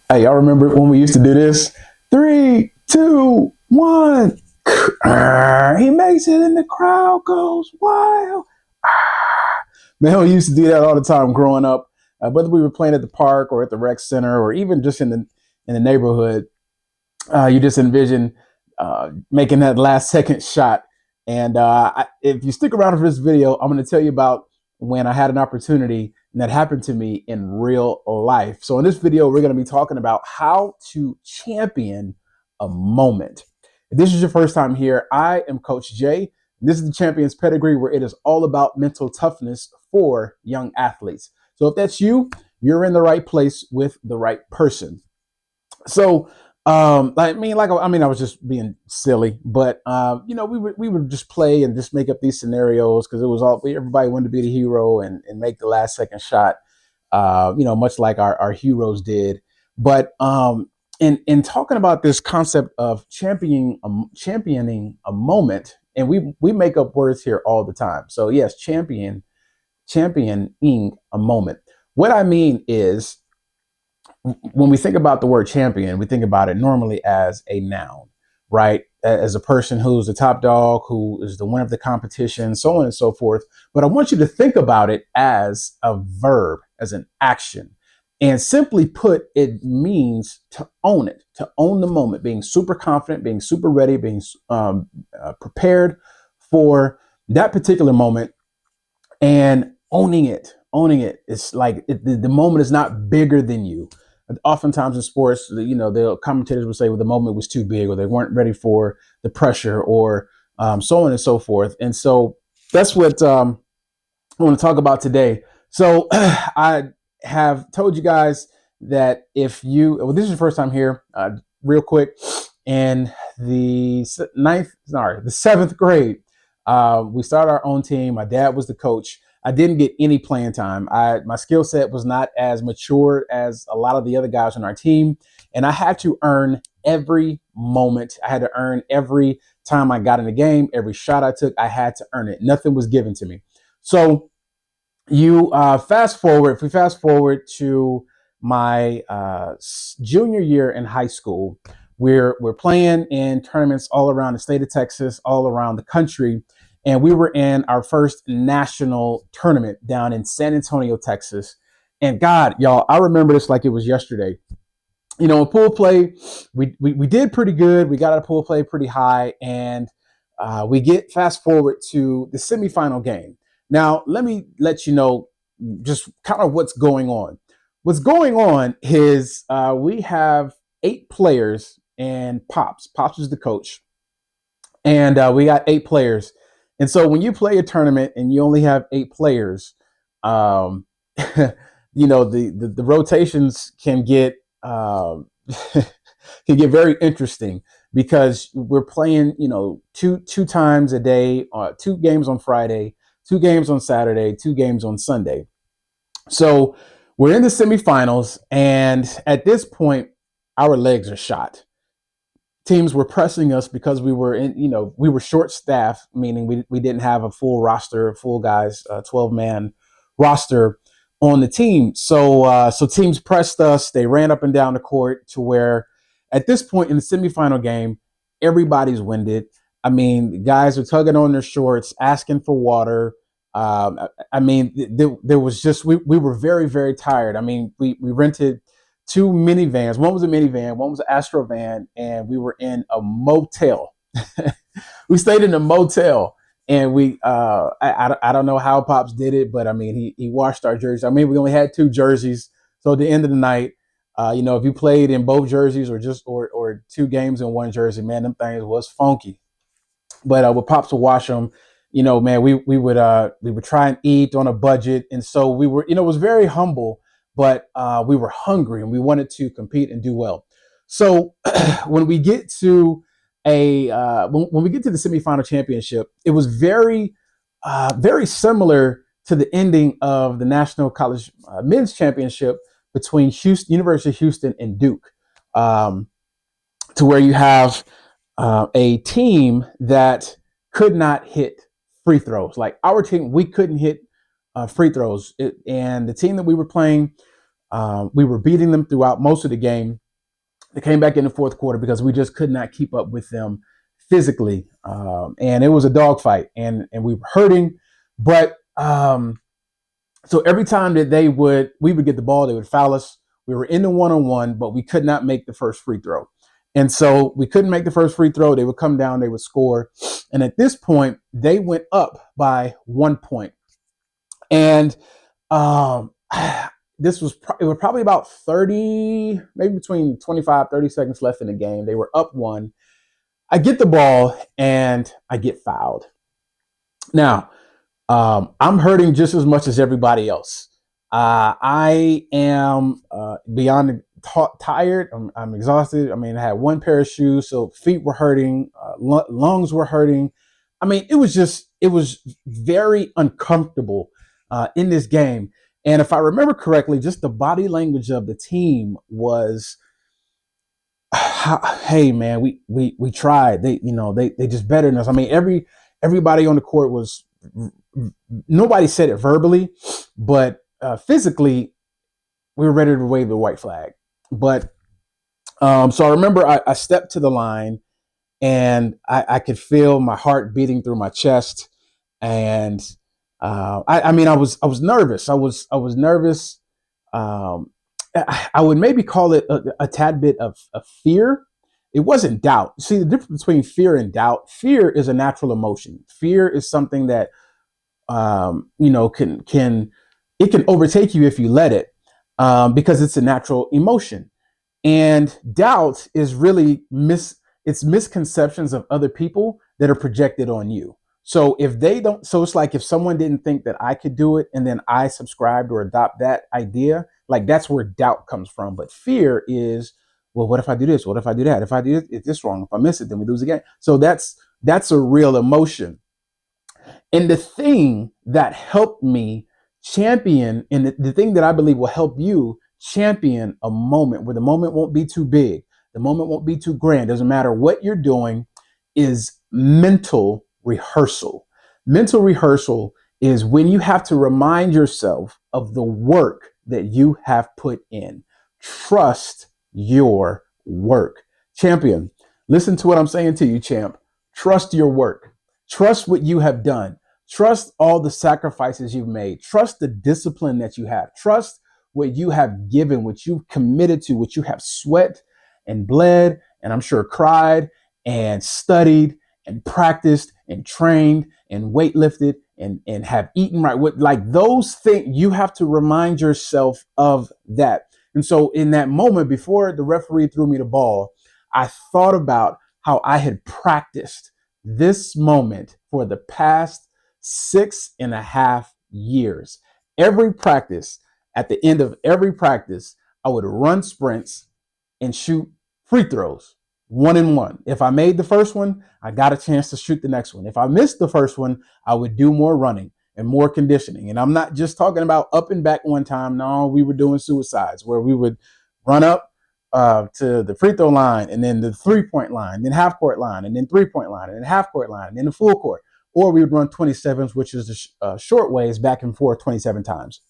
Hey, y'all remember when we used to do this? Three, two, one. He makes it and the crowd goes wild. Man, we used to do that all the time growing up. Whether we were playing at the park or at the rec center or even just in the neighborhood, you just envision making that last second shot. And if you stick around for this video, I'm going to tell you about when I had an opportunity and that happened to me in real life. So in this video, we're going to be talking about how to champion a moment. If this is your first time here, I am Coach Jay. This is the Champions Pedigree, where it is all about mental toughness for young athletes. So if that's you, you're in the right place with the right person. So I was just being silly, but we would just play and just make up these scenarios because it was all everybody wanted to be the hero and make the last second shot, much like our heroes did. But in talking about this concept of championing a moment, and we make up words here all the time. So yes, championing a moment. What I mean is, when we think about the word champion, we think about it normally as a noun, right? As a person who's the top dog, who is the winner of the competition, so on and so forth. But I want you to think about it as a verb, as an action. And simply put, it means to own it, to own the moment, being super confident, being super ready, being prepared for that particular moment and owning it. Owning it. It's like the moment is not bigger than you. Oftentimes in sports, the commentators would say, well, the moment was too big, or they weren't ready for the pressure, or so on and so forth. And so that's what I want to talk about today. So I have told you guys that this is your first time here, real quick, in the seventh grade, we started our own team. My dad was the coach. I didn't get any playing time. My skill set was not as mature as a lot of the other guys on our team. And I had to earn every moment. I had to earn every time I got in the game, every shot I took, I had to earn it. Nothing was given to me. So if we fast forward to my junior year in high school, we're playing in tournaments all around the state of Texas, all around the country. And we were in our first national tournament down in San Antonio, Texas. And God, y'all, I remember this like it was yesterday. In pool play, we did pretty good. We got out of pool play pretty high. And we get fast forward to the semifinal game. Now, let me let you know just kind of what's going on. What's going on is we have 8 players and Pops. Pops is the coach. And we got 8 players. And so when you play a tournament and you only have 8 players, the rotations can get can get very interesting because we're playing, two times a day, 2 games on Friday, 2 games on Saturday, 2 games on Sunday. So we're in the semifinals, and at this point, our legs are shot. Teams were pressing us because we were short staffed, meaning we didn't have a full roster, full guys, 12-man roster on the team. So teams pressed us. They ran up and down the court to where at this point in the semifinal game, everybody's winded. I mean, the guys are tugging on their shorts, asking for water. There was just, we were very, very tired. I mean, we rented 2 minivans. One was a minivan, one was an Astro van, and we were in a motel. We stayed in a motel, and I don't know how Pops did it, but I mean, he washed our jerseys. I mean, we only had 2 jerseys, so at the end of the night, if you played in both jerseys or 2 games in 1 jersey, man, them things was funky. But with Pops would wash them, man, we would try and eat on a budget, and so we were, it was very humble. But we were hungry and we wanted to compete and do well. So when we get to when we get to the semifinal championship, it was very, very similar to the ending of the National College Men's Championship between University of Houston and Duke, to where you have a team that could not hit free throws. Like our team, we couldn't hit free throws. And the team that we were playing, We were beating them throughout most of the game. They came back in the fourth quarter because we just could not keep up with them physically. And it was a dogfight, and we were hurting. But so every time that we would get the ball, they would foul us. We were in the one-on-one, but we could not make the first free throw. And so we couldn't make the first free throw. They would come down, they would score. And at this point, they went up by 1 point. And it was probably about 30, maybe between 25, 30 seconds left in the game. They were up 1. I get the ball and I get fouled. Now, I'm hurting just as much as everybody else. I am beyond tired. I'm exhausted. I mean, I had 1 pair of shoes, so feet were hurting, lungs were hurting. I mean, it was very uncomfortable in this game. And if I remember correctly, just the body language of the team was, hey man, we tried. They just better than us. I mean, everybody on the court was. Nobody said it verbally, but physically, we were ready to wave the white flag. But so I remember I stepped to the line, and I could feel my heart beating through my chest, and I was nervous. I was nervous. I would maybe call it a tad bit of fear. It wasn't doubt. See, the difference between fear and doubt. Fear is a natural emotion. Fear is something that can overtake you if you let it, because it's a natural emotion. And doubt is really misconceptions of other people that are projected on you. So it's like if someone didn't think that I could do it, and then I subscribed or adopt that idea, like that's where doubt comes from. But fear is, well, what if I do this? What if I do that? If I do it, it's this wrong. If I miss it, then we lose again. So that's a real emotion. And the thing that helped me champion, and the thing that I believe will help you champion a moment where the moment won't be too big, the moment won't be too grand, doesn't matter what you're doing, is mental rehearsal. Mental rehearsal is when you have to remind yourself of the work that you have put in. Trust your work. Champion, listen to what I'm saying to you, champ. Trust your work. Trust what you have done. Trust all the sacrifices you've made. Trust the discipline that you have. Trust what you have given, what you've committed to, what you have sweat and bled, and I'm sure cried and studied and practiced and trained and weightlifted and have eaten right. Like those things, you have to remind yourself of that. And so in that moment, before the referee threw me the ball, I thought about how I had practiced this moment for the past 6.5 years. Every practice, at the end of every practice, I would run sprints and shoot free throws, 1-and-1. If I made the first one, I got a chance to shoot the next one. If I missed the first one, I would do more running and more conditioning. And I'm not just talking about up and back one time. No, we were doing suicides where we would run up to the free throw line, and then the 3-point line, then half court line, and then 3-point line, and then half court line, and then the full court. Or we would run 27s, which is the short ways, back and forth 27 times.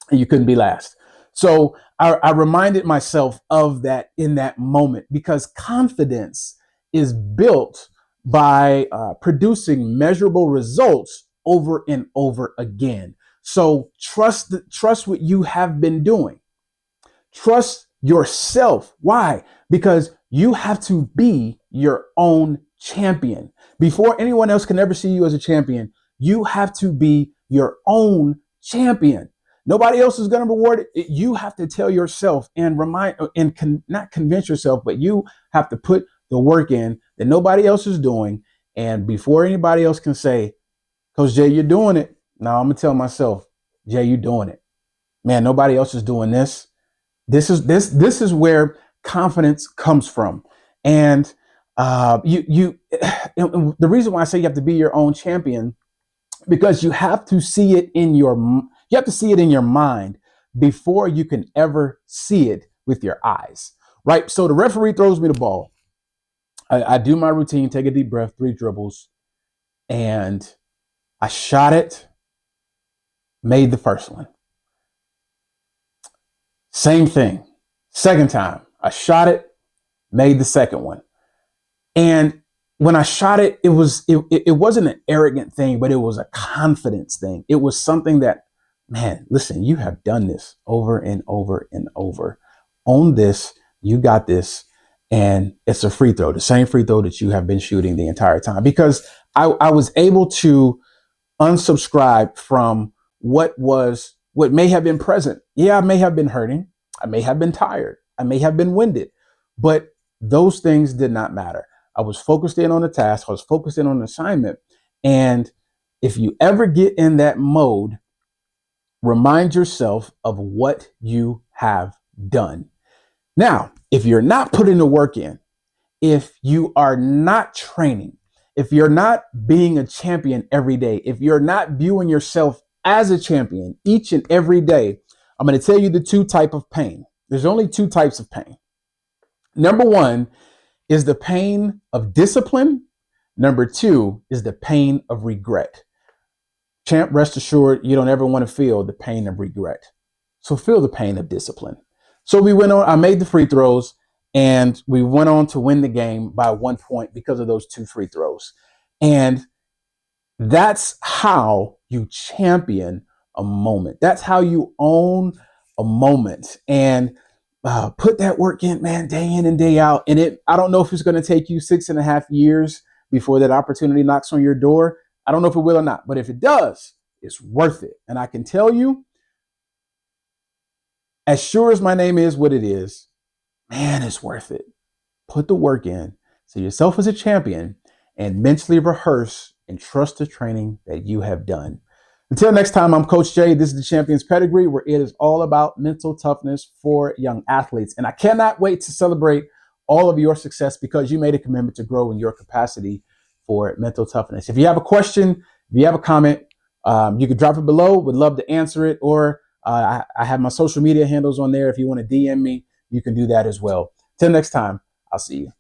And you couldn't be last. So I reminded myself of that in that moment, because confidence is built by producing measurable results over and over again. So trust what you have been doing. Trust yourself. Why? Because you have to be your own champion. Before anyone else can ever see you as a champion, you have to be your own champion. Nobody else is going to reward it. You have to tell yourself and not convince yourself, but you have to put the work in that nobody else is doing. And before anybody else can say, Coach Jay, you're doing it. Now I'm going to tell myself, Jay, you're doing it. Man, nobody else is doing this. This is where confidence comes from. And the reason why I say you have to be your own champion, because you have to see it in your mind before you can ever see it with your eyes, right? So the referee throws me the ball. I do my routine, take a deep breath, 3 dribbles, and I shot it, made the first one. Same thing. Second time, I shot it, made the second one. And when I shot it, it wasn't an arrogant thing, but it was a confidence thing. It was something that, man, listen, you have done this over and over and over. Own this, you got this, and it's a free throw, the same free throw that you have been shooting the entire time. Because I was able to unsubscribe from what may have been present. Yeah, I may have been hurting. I may have been tired. I may have been winded, but those things did not matter. I was focused in on the task. I was focused in on the assignment. And if you ever get in that mode, remind yourself of what you have done. Now, if you're not putting the work in, if you are not training, if you're not being a champion every day, if you're not viewing yourself as a champion each and every day, I'm going to tell you the two types of pain. There's only two types of pain. Number one is the pain of discipline. Number two is the pain of regret. Champ, rest assured, you don't ever want to feel the pain of regret. So feel the pain of discipline. So we went on, I made the free throws, and we went on to win the game by 1 point because of those two free throws. And that's how you champion a moment. That's how you own a moment and put that work in, man, day in and day out. And I don't know if it's going to take you 6.5 years before that opportunity knocks on your door. I don't know if it will or not, but if it does, it's worth it. And I can tell you, as sure as my name is what it is, man, it's worth it. Put the work in. See yourself as a champion and mentally rehearse and trust the training that you have done. Until next time, I'm Coach Jay. This is the Champions Pedigree, where it is all about mental toughness for young athletes. And I cannot wait to celebrate all of your success because you made a commitment to grow in your capacity for mental toughness. If you have a question, if you have a comment, you can drop it below. Would love to answer it. Or I have my social media handles on there. If you want to DM me, you can do that as well. Till next time, I'll see you.